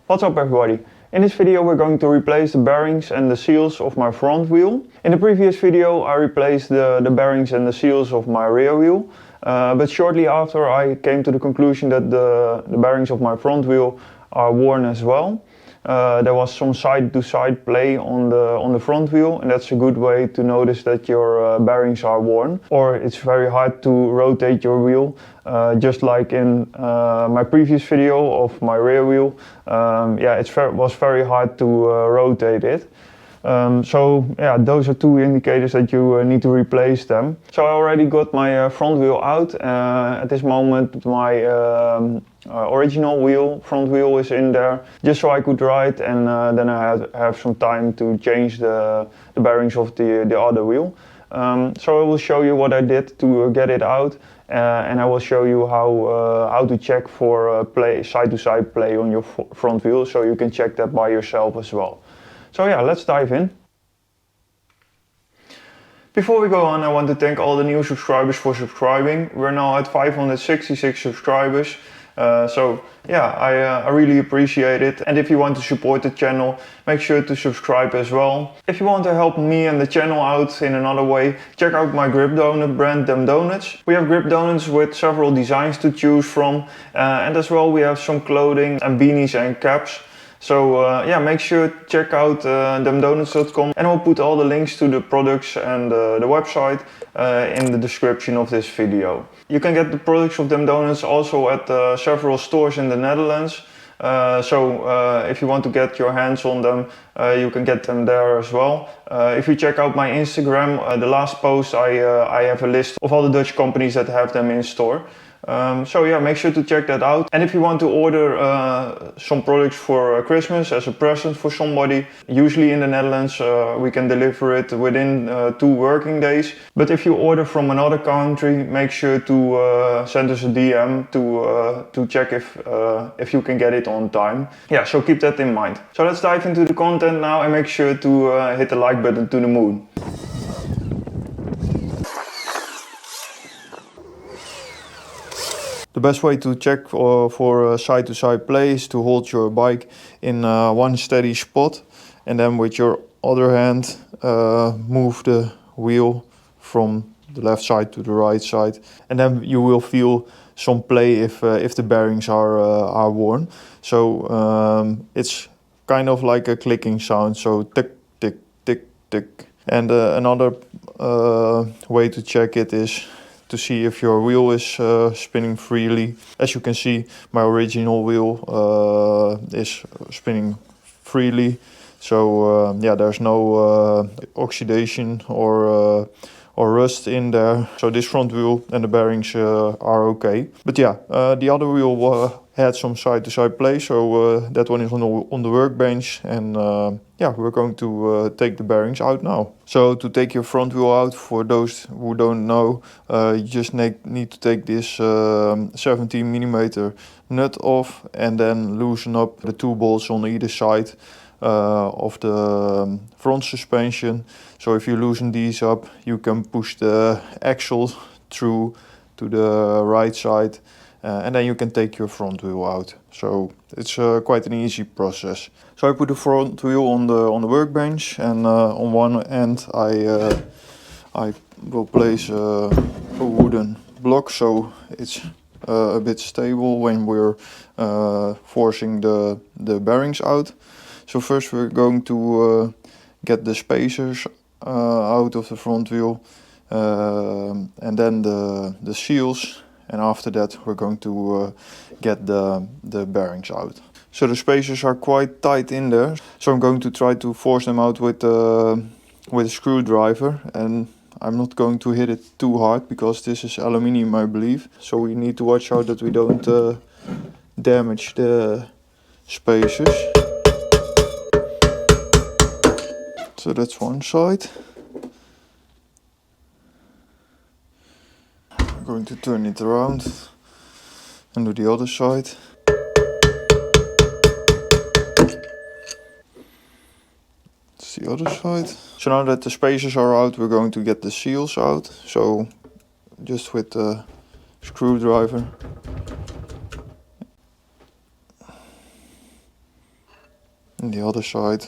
What's up everybody? In this video we're going to replace the bearings and the seals of my front wheel. In the previous video I replaced the bearings and the seals of my rear wheel. But shortly after I came to the conclusion that the bearings of my front wheel are worn as well. There was some side-to-side play on the front wheel, and that's a good way to notice that your bearings are worn. Or it's very hard to rotate your wheel, just like in my previous video of my rear wheel. Yeah, it was very hard to rotate it. So yeah, those are two indicators that you need to replace them. So I already got my front wheel out. At this moment my original front wheel is in there, just so I could ride, and then I have some time to change the bearings of the other wheel. So I will show you what I did to get it out, and I will show you how to check for side-to-side play on your front wheel, so you can check that by yourself as well. So yeah, let's dive in. Before we go on, I want to thank all the new subscribers for subscribing. We're now at 566 subscribers. So yeah, I really appreciate it. And if you want to support the channel, make sure to subscribe as well. If you want to help me and the channel out in another way, check out my grip donut brand DemDonuts. We have grip donuts with several designs to choose from. And as well we have some clothing and beanies and caps. So yeah, make sure to check out DemDonuts.com, and I'll put all the links to the products and the website in the description of this video. You can get the products of DemDonuts also at several stores in the Netherlands. So if you want to get your hands on them, you can get them there as well. If you check out my Instagram, the last post I have a list of all the Dutch companies that have them in store. So yeah, make sure to check that out. And if you want to order some products for Christmas as a present for somebody, usually in the Netherlands we can deliver it within 2 working days. But if you order from another country, make sure to send us a DM to check if you can get it on time. Yeah, so keep that in mind. So let's dive into the content now, and make sure to hit the like button to the moon. The best way to check for side-to-side play is to hold your bike in one steady spot, and then with your other hand move the wheel from the left side to the right side, and then you will feel some play if the bearings are worn. So it's kind of like a clicking sound, so tick tick tick tick. And another way to check it is to see if your wheel is spinning freely. As you can see, my original wheel is spinning freely. So yeah, there's no oxidation or rust in there. So this front wheel and the bearings are okay. But yeah, the other wheel had some side-to-side play, so that one is on the workbench, and yeah, we're going to take the bearings out now. So to take your front wheel out, for those who don't know, you just need to take this 17mm nut off, and then loosen up the 2 bolts on either side of the front suspension. So if you loosen these up, you can push the axle through to the right side, and then you can take your front wheel out. So it's quite an easy process. So I put the front wheel on the workbench, and on one end I will place a wooden block, so it's a bit stable when we're forcing the bearings out. So first we're going to get the spacers out of the front wheel, and then the seals, and after that we're going to get the bearings out. So the spacers are quite tight in there, so I'm going to try to force them out with a screwdriver, and I'm not going to hit it too hard because this is aluminium, I believe. So we need to watch out that we don't damage the spacers. So that's one side. I'm going to turn it around and do the other side. That's the other side. So now that the spacers are out, we're going to get the seals out. So just with the screwdriver. and the other side.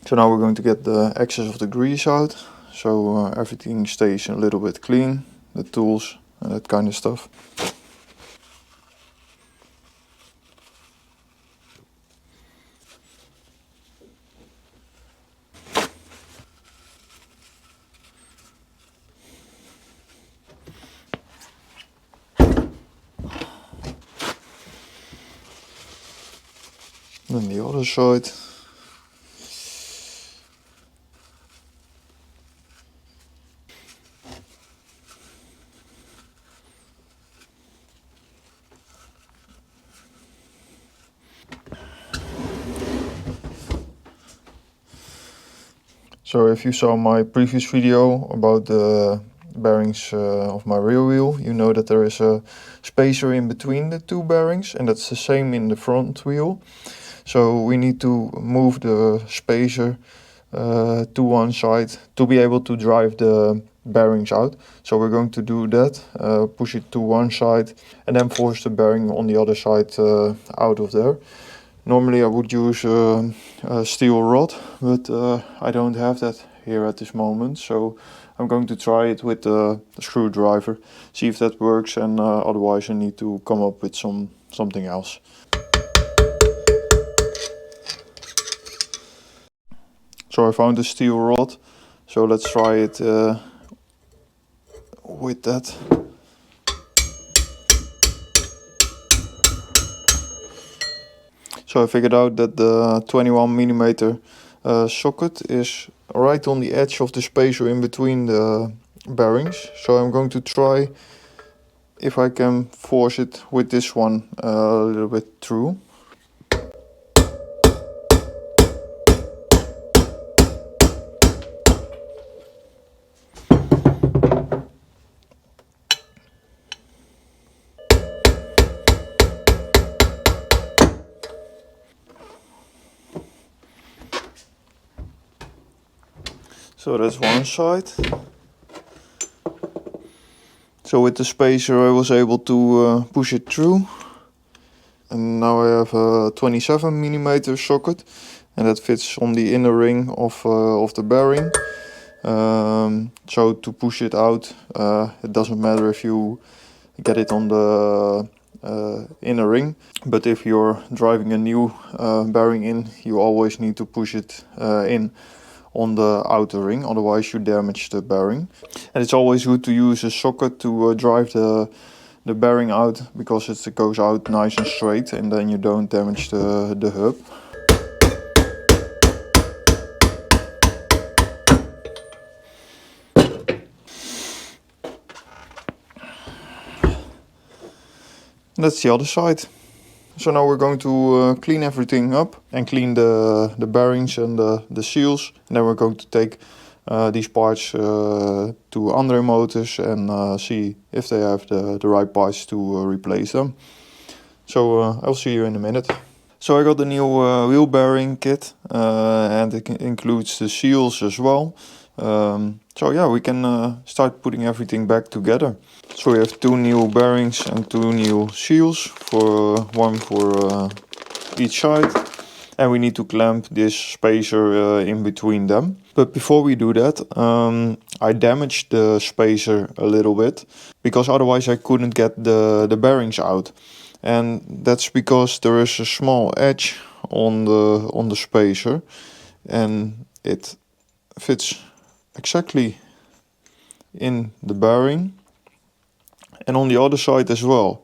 So now we're going to get the excess of the grease out, so everything stays a little bit clean, the tools and that kind of stuff. Then the other side. So if you saw my previous video about the bearings of my rear wheel, you know that there is a spacer in between the two bearings, and that's the same in the front wheel. So we need to move the spacer to one side to be able to drive the bearings out. So we're going to do that, push it to one side and then force the bearing on the other side out of there. Normally I would use a steel rod, but I don't have that here at this moment, so I'm going to try it with a screwdriver, see if that works, and otherwise I need to come up with something else. So I found a steel rod, so let's try it with that. So I figured out that the 21mm socket is right on the edge of the spacer in between the bearings. So I'm going to try if I can force it with this one a little bit through. So that's one side. So with the spacer I was able to push it through. And now I have a 27mm socket, and that fits on the inner ring of the bearing. So to push it out, it doesn't matter if you get it on the inner ring, but if you're driving a new bearing in, you always need to push it in on the outer ring, otherwise you damage the bearing. And it's always good to use a socket to drive the bearing out, because it goes out nice and straight, and then you don't damage the hub. And that's the other side. So now we're going to clean everything up and clean the bearings and the seals. And then we're going to take these parts to Andre Motors and see if they have the right parts to replace them. So I'll see you in a minute. So I got the new wheel bearing kit and it includes the seals as well. So yeah, we can start putting everything back together. So we have two new bearings and two new seals, one for each side, and we need to clamp this spacer in between them. But before we do that, I damaged the spacer a little bit, because otherwise I couldn't get the bearings out. And that's because there is a small edge on the spacer, and it fits exactly in the bearing and on the other side as well.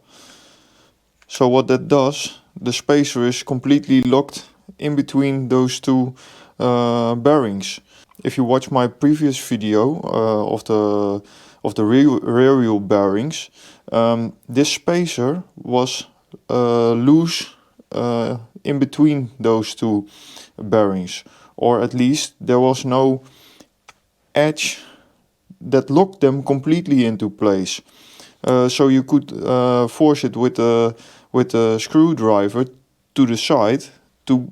So what that does, the spacer is completely locked in between those two bearings. If you watch my previous video of the rear wheel bearings, this spacer was loose in between those two bearings, or at least there was no edge that locked them completely into place. So you could force it with a screwdriver to the side to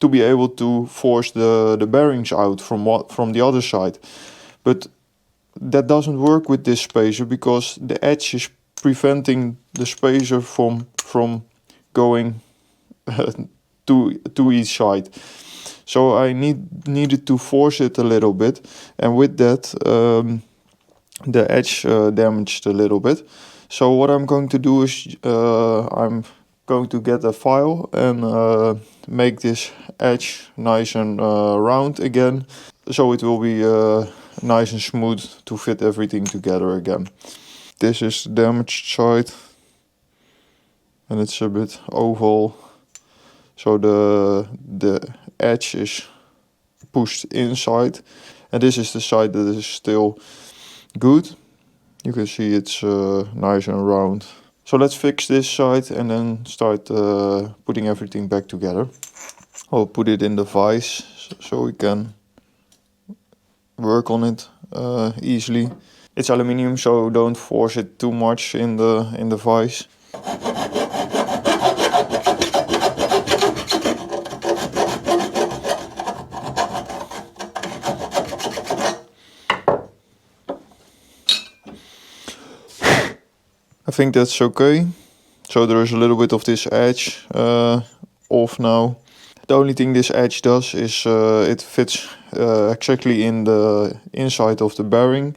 be able to force the bearings out from the other side. But that doesn't work with this spacer, because the edge is preventing the spacer from going to each side. So I needed to force it a little bit, and with that the edge damaged a little bit. So what I'm going to do is I'm going to get a file and make this edge nice and round again, so it will be nice and smooth to fit everything together again. This is the damaged side, and it's a bit oval, so the edge is pushed inside, and this is the side that is still good. You can see it's nice and round. So let's fix this side and then start putting everything back together. I'll put it in the vise so we can work on it easily. It's aluminium, so don't force it too much in the vise. I think that's okay. So there is a little bit of this edge off now. The only thing this edge does is it fits exactly in the inside of the bearing,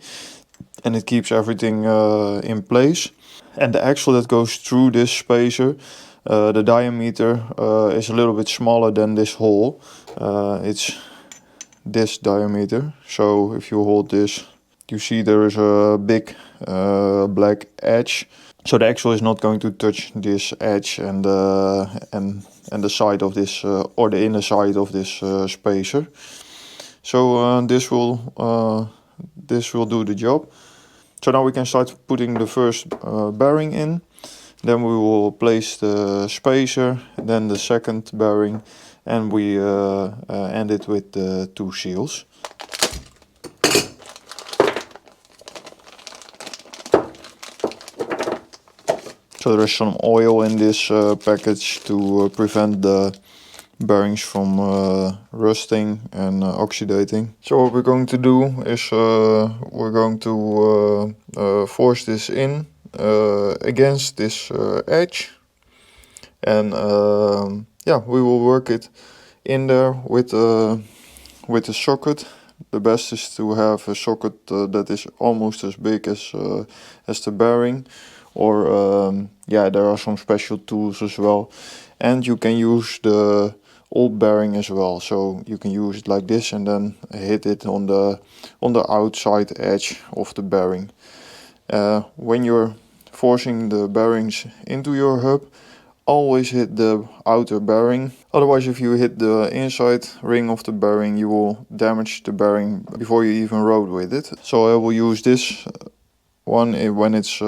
and it keeps everything in place. And the axle that goes through this spacer, the diameter is a little bit smaller than this hole. It's this diameter. So if you hold this, you see there is a big black edge. So the axle is not going to touch this edge and the side of this or the inner side of this spacer. So this will do the job. So now we can start putting the first bearing in. Then we will place the spacer, then the second bearing, and we end it with the 2 seals. So there is some oil in this package to prevent the bearings from rusting and oxidating. So what we're going to do is we're going to force this in against this edge, and yeah, we will work it in there with the socket. The best is to have a socket that is almost as big as the bearing, or yeah, there are some special tools as well, and you can use the old bearing as well. So you can use it like this and then hit it on the outside edge of the bearing. When you're forcing the bearings into your hub, always hit the outer bearing. Otherwise, if you hit the inside ring of the bearing, you will damage the bearing before you even rode with it. So I will use this one when it's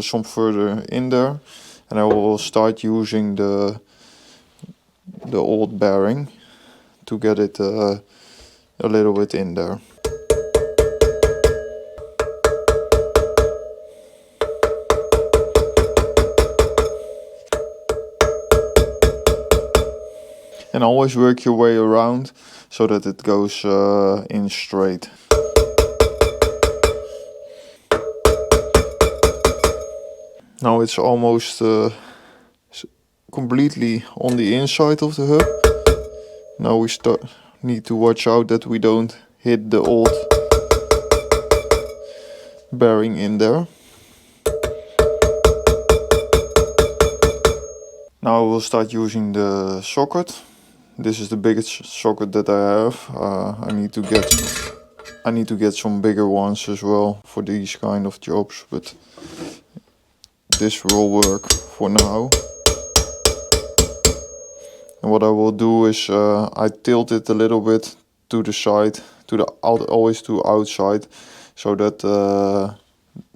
some further in there, and I will start using the old bearing to get it a little bit in there. And always work your way around so that it goes in straight. Now it's almost completely on the inside of the hub. Now we need to watch out that we don't hit the old bearing in there. Now I will start using the socket. This is the biggest socket that I have. I need to get some bigger ones as well for these kind of jobs, but this will work for now. And what I will do is I tilt it a little bit to the side, always to outside, so that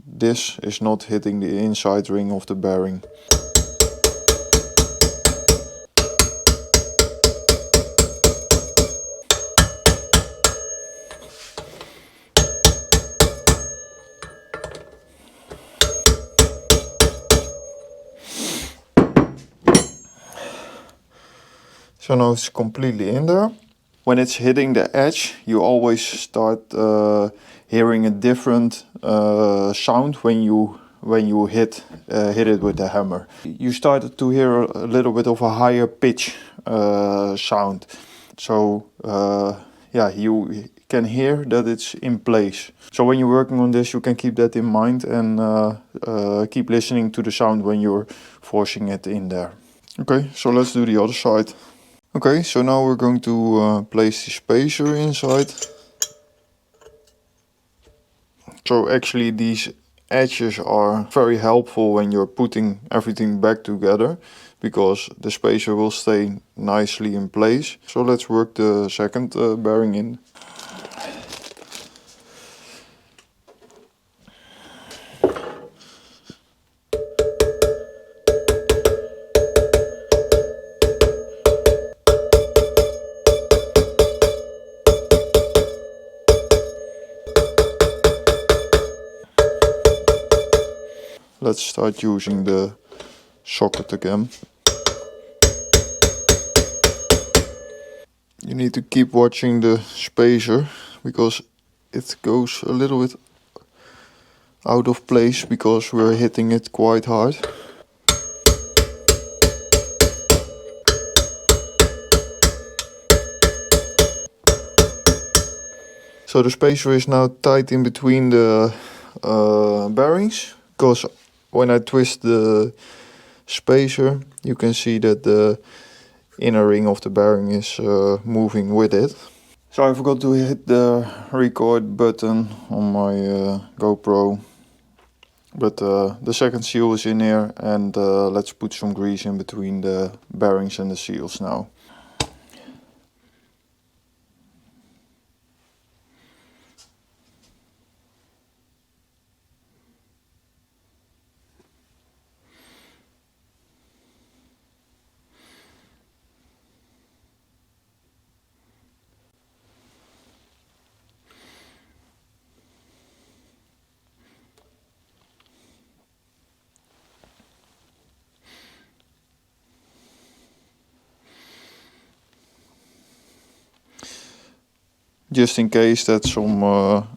this is not hitting the inside ring of the bearing. So now it's completely in there. When it's hitting the edge, you always start hearing a different sound when you when you hit it with the hammer. You started to hear a little bit of a higher pitch sound. So yeah, you can hear that it's in place. So when you're working on this, you can keep that in mind and keep listening to the sound when you're forcing it in there. Okay, so let's do the other side. Okay, so now we're going to place the spacer inside. So actually these edges are very helpful when you're putting everything back together, because the spacer will stay nicely in place. So let's work the second bearing in. Let's start using the socket again. You need to keep watching the spacer, because it goes a little bit out of place because we're hitting it quite hard. So the spacer is now tight in between the bearings, because when I twist the spacer, you can see that the inner ring of the bearing is moving with it. So I forgot to hit the record button on my GoPro, but the second seal is in here, and let's put some grease in between the bearings and the seals now. Just in case that some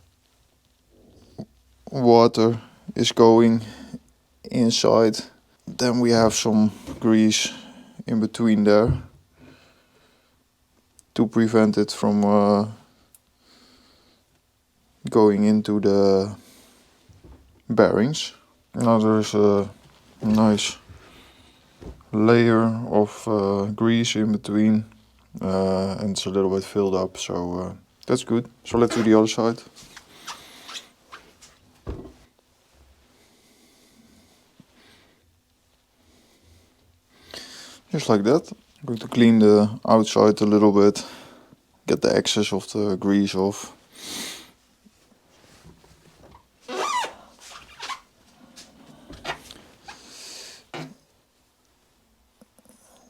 water is going inside, then we have some grease in between there to prevent it from going into the bearings. Now there's a nice layer of grease in between, and it's a little bit filled up, so that's good. So let's do the other side. Just like that. I'm going to clean the outside a little bit, get the excess of the grease off.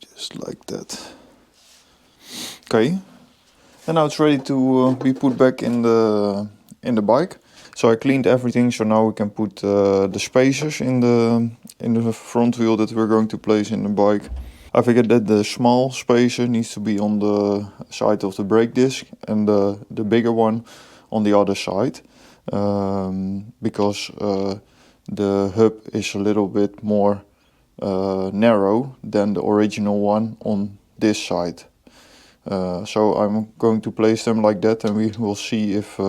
Just like that. Okay. And now it's ready to be put back in the bike. So I cleaned everything, so now we can put the spacers in the front wheel that we're going to place in the bike. I figured that the small spacer needs to be on the side of the brake disc, and the bigger one on the other side, because the hub is a little bit more narrow than the original one on this side. So I'm going to place them like that, and we will see if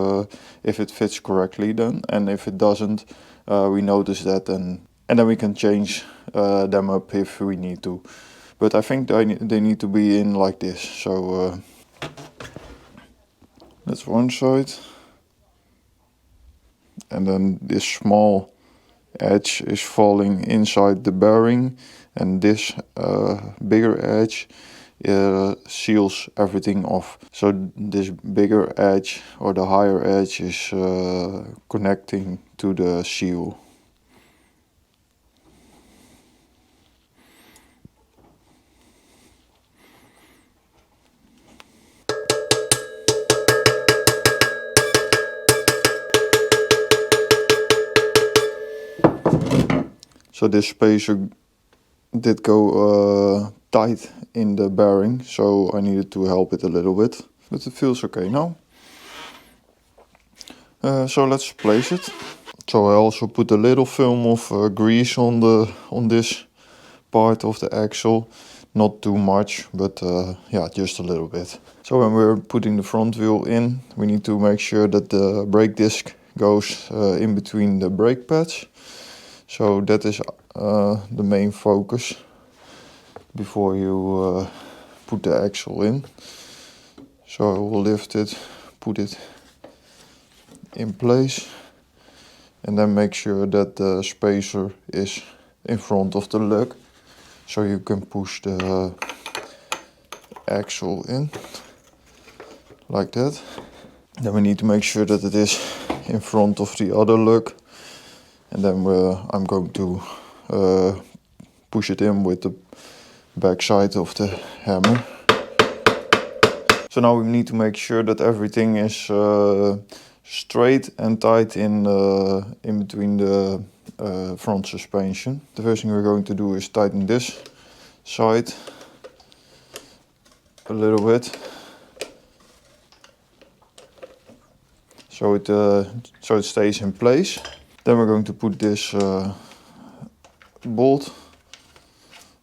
it fits correctly then, and if it doesn't, we notice that, and then we can change them up if we need to. But I think they need to be in like this. So that's one side, and then this small edge is falling inside the bearing, and this bigger edge seals everything off. So this bigger edge, or the higher edge, is connecting to the seal. So this spacer did go tight in the bearing, so I needed to help it a little bit, but it feels okay now. So let's place it. So I also put a little film of grease on this part of the axle. Not too much, but yeah, just a little bit. So when we're putting the front wheel in, we need to make sure that the brake disc goes in between the brake pads. So that is the main focus before you put the axle in. So I will lift it, put it in place, and then make sure that the spacer is in front of the lug, so you can push the axle in like that. Then we need to make sure that it is in front of the other lug, and then I'm going to push it in with the back side of the hammer. So now we need to make sure that everything is straight and tight in between the front suspension. The first thing we're going to do is tighten this side a little bit, so it stays in place. Then we're going to put this bolt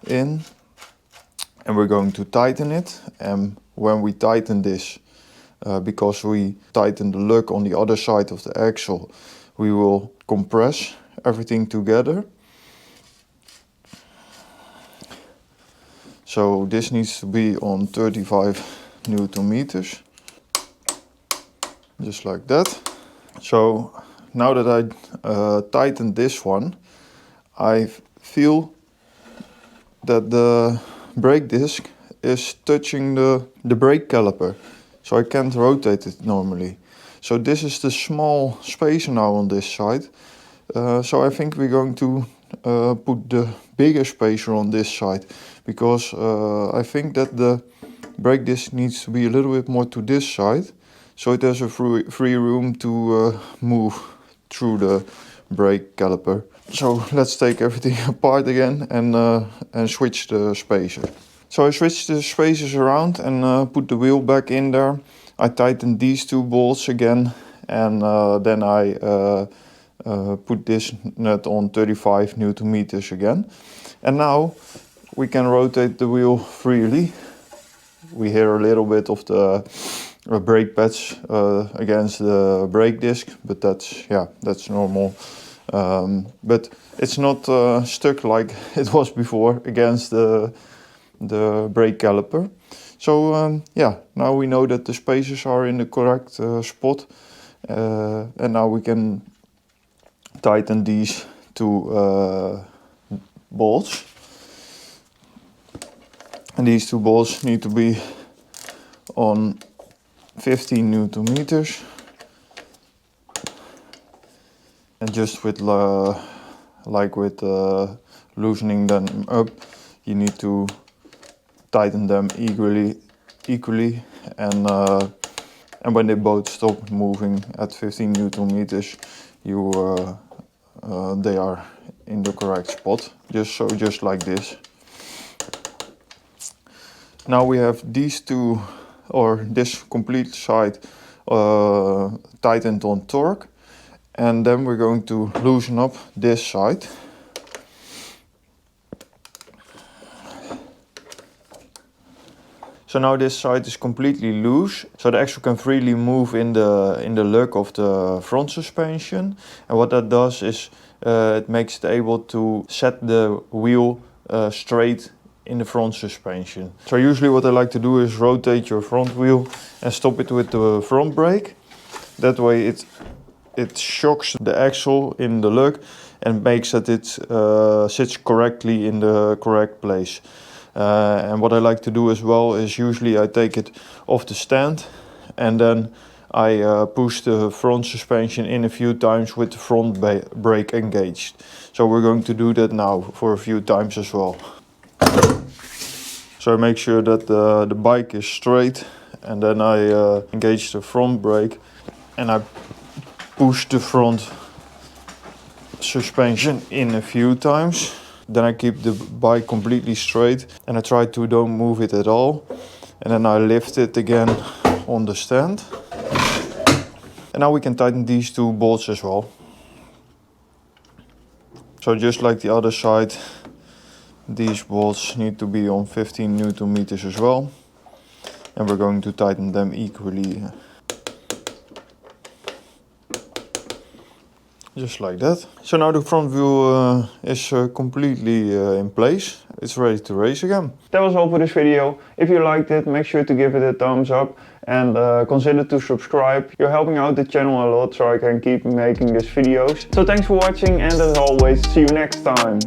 in, and we're going to tighten it. And when we tighten this, because we tighten the lug on the other side of the axle, we will compress everything together. So this needs to be on 35 Newton meters, just like that. So now that I tightened this one, I feel that the brake disc is touching the brake caliper, so I can't rotate it normally. So this is the small spacer now on this side. So I think we're going to put the bigger spacer on this side, because I think that the brake disc needs to be a little bit more to this side, so it has a free room to move through the brake caliper. So let's take everything apart again and switch the spacer. So I switched the spacers around and put the wheel back in there. I tightened these two bolts again, and then I put this nut on 35 Newton meters again. And now we can rotate the wheel freely. We hear a little bit of the brake pads against the brake disc, but that's normal. But it's not stuck like it was before against the brake caliper. So yeah, now we know that the spacers are in the correct spot, and now we can tighten these two bolts. And these two bolts need to be on 15 Newton meters. And just with like with loosening them up, you need to tighten them equally, and when they both stop moving at 15 Newton meters, they are in the correct spot. Just like this. Now we have these two, or this complete side, tightened on torque, and then we're going to loosen up this side. So now this side is completely loose, so the axle can freely move in the lug of the front suspension. And what that does is it makes it able to set the wheel straight in the front suspension. So usually what I like to do is rotate your front wheel and stop it with the front brake. That way it shocks the axle in the lug and makes that it sits correctly in the correct place. And what I like to do as well is usually I take it off the stand, and then I push the front suspension in a few times with the front brake engaged. So we're going to do that now for a few times as well. So I make sure that the bike is straight, and then I engage the front brake and I push the front suspension in a few times. Then I keep the bike completely straight and I try to don't move it at all. And then I lift it again on the stand. And now we can tighten these two bolts as well. So just like the other side, these bolts need to be on 15 Newton meters as well. And we're going to tighten them equally. Just like that. So now the front wheel is completely in place. It's ready to race again. That was all for this video. If you liked it, make sure to give it a thumbs up and consider to subscribe. You're helping out the channel a lot so I can keep making these videos. So thanks for watching, and as always, see you next time.